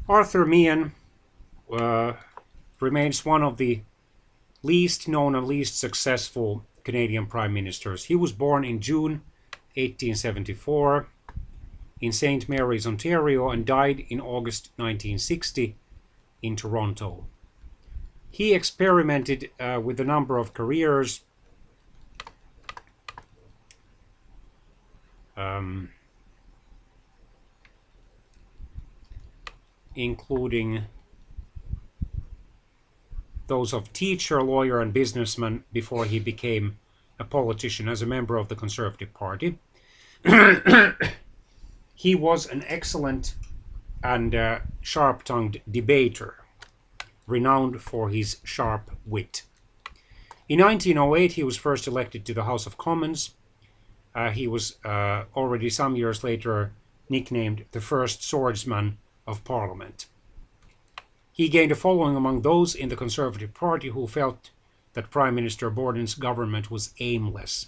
Arthur Meehan remains one of the least known and least successful Canadian prime ministers. He was born in June 1874 in St. Mary's, Ontario, and died in August 1960 in Toronto. He experimented with a number of careers, including those of teacher, lawyer, and businessman before he became a politician as a member of the Conservative Party. He was an excellent and sharp-tongued debater, renowned for his sharp wit. In 1908, he was first elected to the House of Commons. He was already some years later nicknamed the first swordsman of Parliament. He gained a following among those in the Conservative Party who felt that Prime Minister Borden's government was aimless.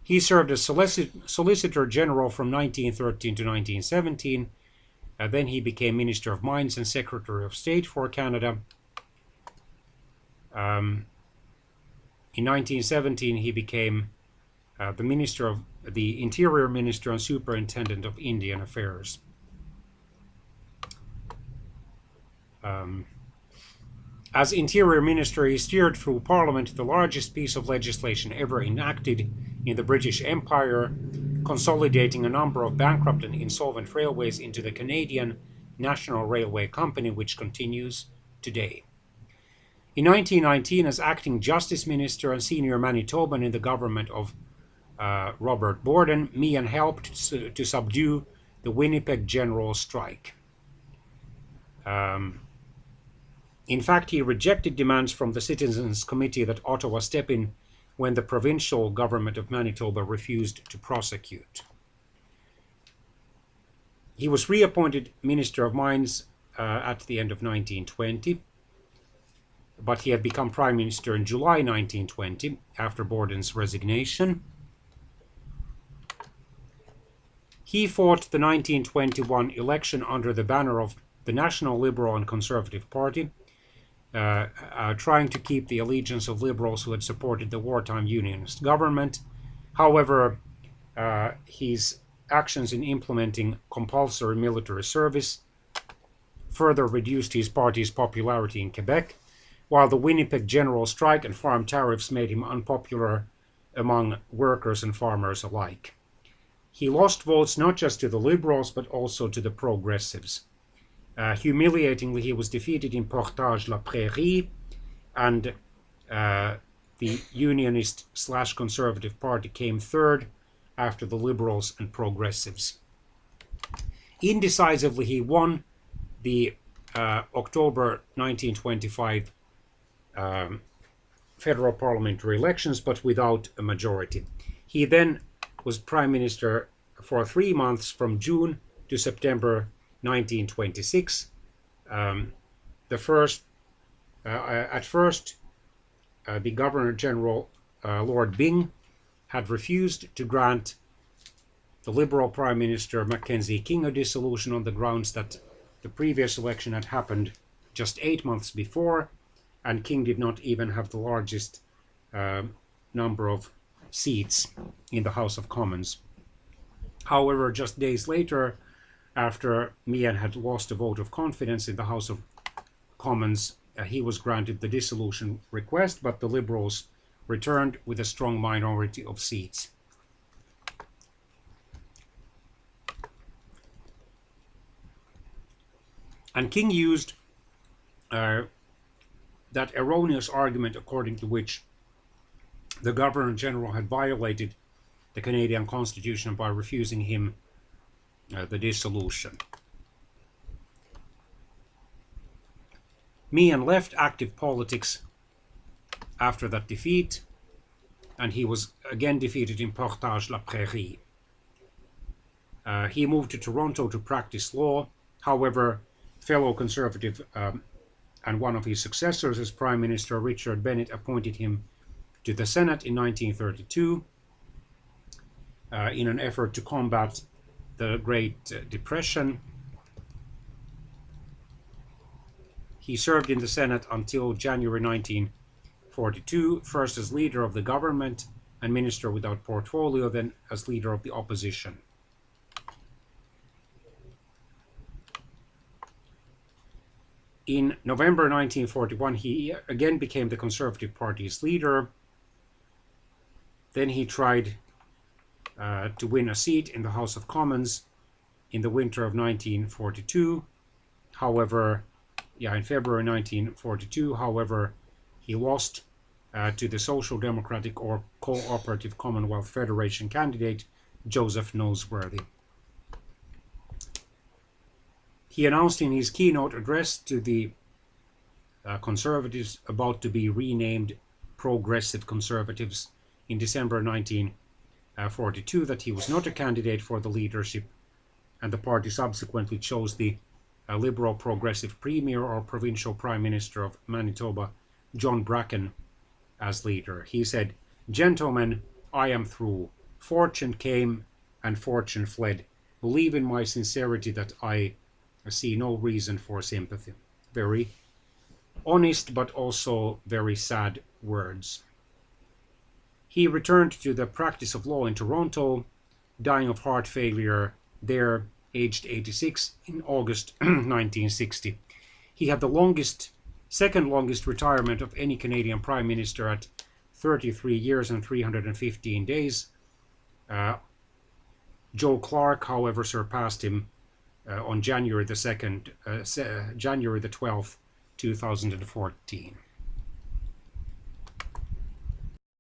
He served as Solicitor General from 1913 to 1917. Then he became Minister of Mines and Secretary of State for Canada. In 1917, he became the Interior Minister and Superintendent of Indian Affairs. As Interior Minister, he steered through Parliament the largest piece of legislation ever enacted in the British Empire, consolidating a number of bankrupt and insolvent railways into the Canadian National Railway Company, which continues today. In 1919, as Acting Justice Minister and Senior Manitoban in the government of Robert Borden, Meehan helped to subdue the Winnipeg General Strike. In fact, he rejected demands from the Citizens' Committee that Ottawa step in when the provincial government of Manitoba refused to prosecute. He was reappointed Minister of Mines at the end of 1920, but he had become Prime Minister in July 1920 after Borden's resignation. He fought the 1921 election under the banner of the National Liberal and Conservative Party, trying to keep the allegiance of Liberals who had supported the wartime Unionist government. However, his actions in implementing compulsory military service further reduced his party's popularity in Quebec, while the Winnipeg General Strike and farm tariffs made him unpopular among workers and farmers alike. He lost votes not just to the Liberals, but also to the Progressives. Humiliatingly, he was defeated in Portage-la Prairie, and the Unionist/Conservative Party came third after the Liberals and Progressives. Indecisively, he won the October 1925 federal parliamentary elections, but without a majority. He then was Prime Minister for 3 months from June to September 1926. At first, the Governor General, Lord Byng, had refused to grant the Liberal Prime Minister Mackenzie King a dissolution on the grounds that the previous election had happened just 8 months before, and King did not even have the largest number of seats in the House of Commons. However, just days later, after Meehan had lost a vote of confidence in the House of Commons, he was granted the dissolution request, but the Liberals returned with a strong minority of seats. And King used that erroneous argument according to which the Governor General had violated the Canadian Constitution by refusing him the dissolution. Meehan left active politics after that defeat, and he was again defeated in Portage-la Prairie. He moved to Toronto to practice law. However, fellow Conservative and one of his successors as Prime Minister, Richard Bennett, appointed him to the Senate in 1932 in an effort to combat the Great Depression. He served in the Senate until January 1942, first as leader of the government and minister without portfolio, then as leader of the opposition. In November 1941, he again became the Conservative Party's leader. Then he tried to win a seat in the House of Commons in the winter of 1942. However, in February 1942, however, he lost to the Social Democratic or Cooperative Commonwealth Federation candidate, Joseph Noseworthy. He announced in his keynote address to the Conservatives, about to be renamed Progressive Conservatives, in December 1942, that he was not a candidate for the leadership, and the party subsequently chose the Liberal Progressive Premier or Provincial Prime Minister of Manitoba, John Bracken, as leader. He said, "Gentlemen, I am through. Fortune came and fortune fled. Believe in my sincerity that I see no reason for sympathy." Very honest, but also very sad words. He returned to the practice of law in Toronto, dying of heart failure there, aged 86, in August 1960. He had the second longest retirement of any Canadian Prime Minister at 33 years and 315 days. Joe Clark, however, surpassed him on January the 12th, 2014.